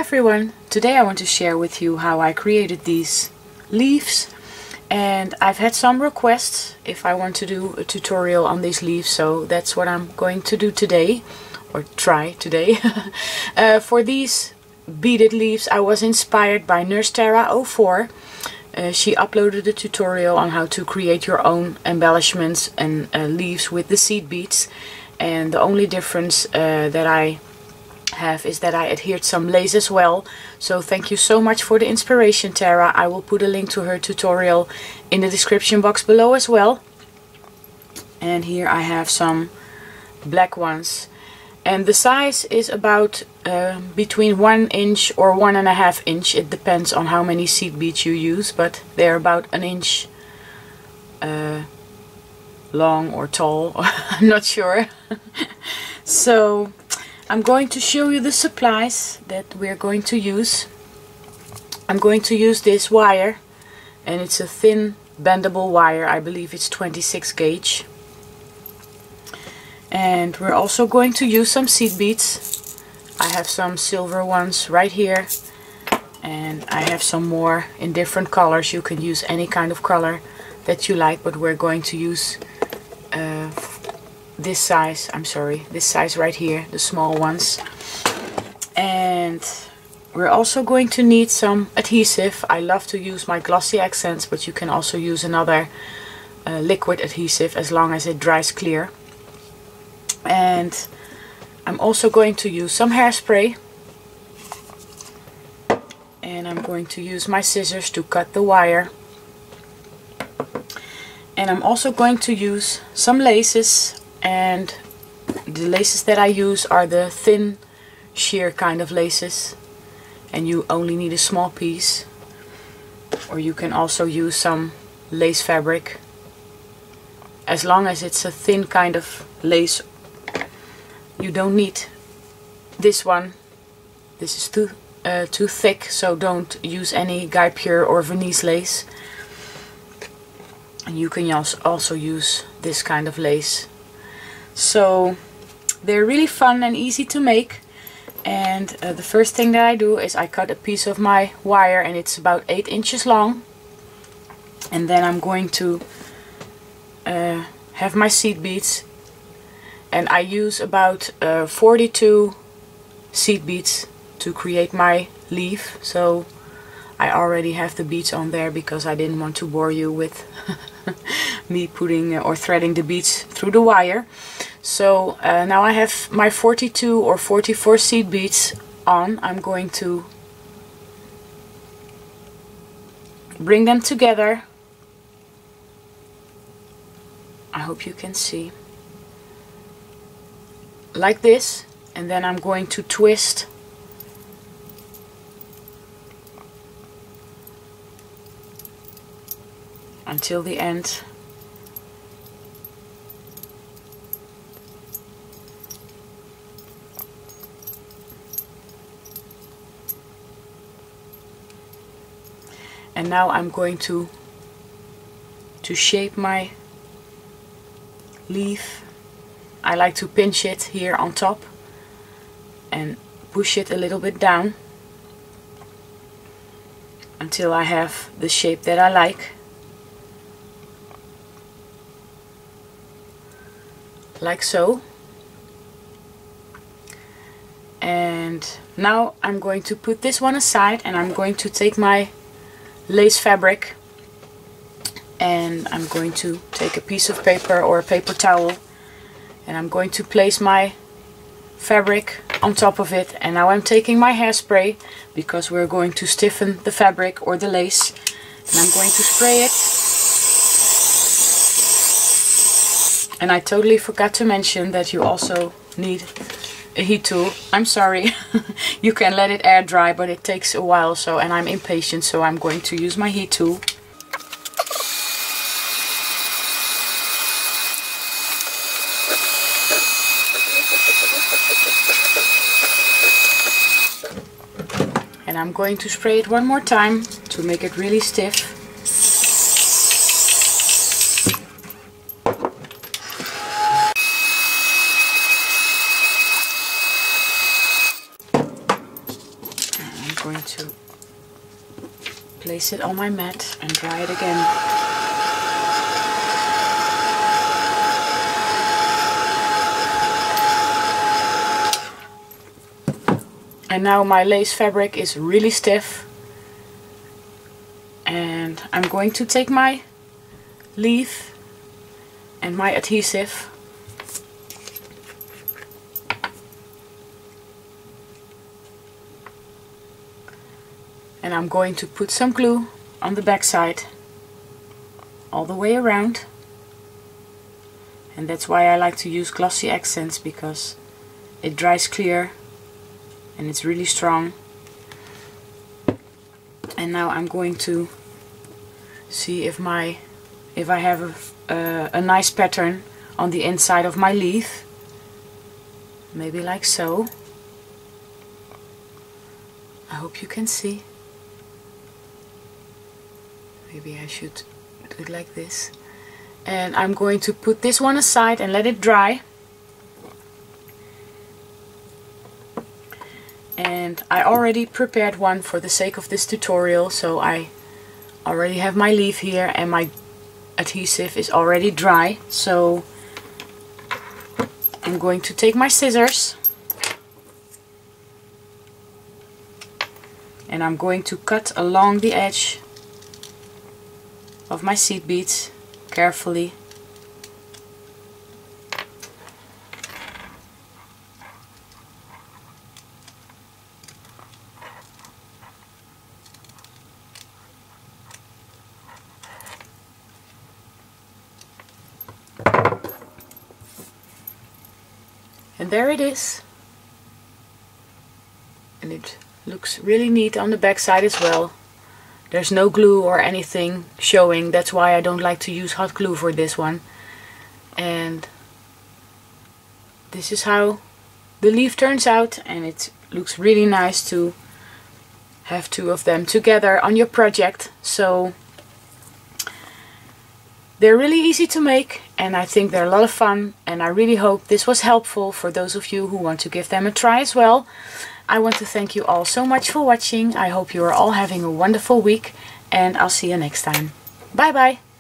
everyone! Today I want to share with you how I created these leaves, and I've had some requests if I want to do a tutorial on these leaves, so that's what I'm going to do today, or try today. For these beaded leaves I was inspired by Nurse Tara 04. She uploaded a tutorial on how to create your own embellishments and leaves with the seed beads, and the only difference that I have is that I adhered some lace as well. So thank you so much for the inspiration, Tara. I will put a link to her tutorial in the description box below as well. And here I have some black ones, and the size is about between 1 inch or 1.5 inch. It depends on how many seed beads you use, but they're about 1 inch long or tall. I'm not sure. So I'm going to show you the supplies that we're going to use. I'm going to use this wire, and it's a thin bendable wire. I believe it's 26 gauge. And we're also going to use some seed beads. I have some silver ones right here, and I have some more in different colors. You can use any kind of color that you like, but we're going to use this size right here, the small ones. And we're also going to need some adhesive. I love to use my glossy accents, but you can also use another liquid adhesive as long as it dries clear. And I'm also going to use some hairspray, and I'm going to use my scissors to cut the wire. And I'm also going to use some laces, and the laces that I use are the thin sheer kind of laces, and you only need a small piece. Or you can also use some lace fabric, as long as it's a thin kind of lace. You don't need this one. This is too thick, so don't use any Guy Pure or Venice lace. And you can also use this kind of lace. So they're really fun and easy to make. And the first thing that I do is I cut a piece of my wire, and it's about 8 inches long. And then I'm going to have my seed beads, and I use about 42 seed beads to create my leaf. So I already have the beads on there because I didn't want to bore you with me putting or threading the beads through the wire. So now I have my 42 or 44 seed beads on. I'm going to bring them together. I hope you can see. Like this, and then I'm going to twist until the end. And now I'm going to shape my leaf. I like to pinch it here on top and push it a little bit down until I have the shape that I like. Like so. And now I'm going to put this one aside, and I'm going to take my lace fabric, and I'm going to take a piece of paper or a paper towel, and I'm going to place my fabric on top of it. And now I'm taking my hairspray because we're going to stiffen the fabric or the lace, and I'm going to spray it. And I totally forgot to mention that you also need a heat tool. I'm sorry. You can let it air dry, but it takes a while, so, and I'm impatient, so I'm going to use my heat tool. And I'm going to spray it one more time to make it really stiff. place it on my mat and dry it again. And now my lace fabric is really stiff, and I'm going to take my leaf and my adhesive and I'm going to put some glue on the back side all the way around. And that's why I like to use glossy accents, because it dries clear and it's really strong. And now I'm going to see if I have a nice pattern on the inside of my leaf. Maybe like so. I hope you can see. Maybe I should do it like this. And I'm going to put this one aside and let it dry. And I already prepared one for the sake of this tutorial, so I already have my leaf here and my adhesive is already dry. So I'm going to take my scissors and I'm going to cut along the edge of my seed beads carefully. And there it is. And it looks really neat on the back side as well. There's no glue or anything showing. That's why I don't like to use hot glue for this one. And this is how the leaf turns out, and it looks really nice to have two of them together on your project. So they're really easy to make, and I think they're a lot of fun, and I really hope this was helpful for those of you who want to give them a try as well. I want to thank you all so much for watching. I hope you are all having a wonderful week, and I'll see you next time. Bye bye!